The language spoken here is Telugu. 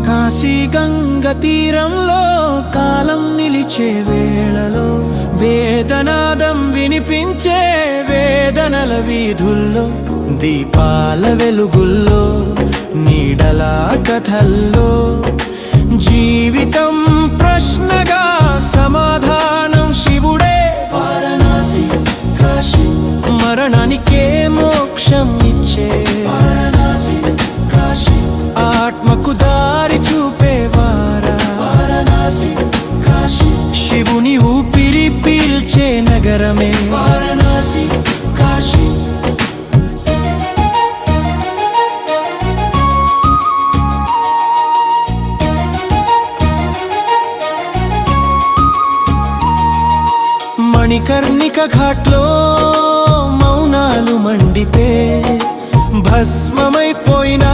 కాశీ గంగ తీరంలో కాలం నిలిచే వేళలో వేదనాదం వినిపించే వేదనల వీధుల్లో దీపాల వెలుగుల్లో నీడల కథల్లో జీవితం ప్రశ్నగా సమాధానం శివుడే. వారణాసి కాశీ మరణానికే మోక్షం ఇచ్చే వారణాసి కాశీ ఆత్మకు దారి చూపేవారా వారణాసి కాశీ శివుని ఊపిరి పీల్చే నగరమే వారణాసి కాశీ. మణికర్ణిక ఘాట్లో మౌనాలు మండితే భస్మమైపోయిన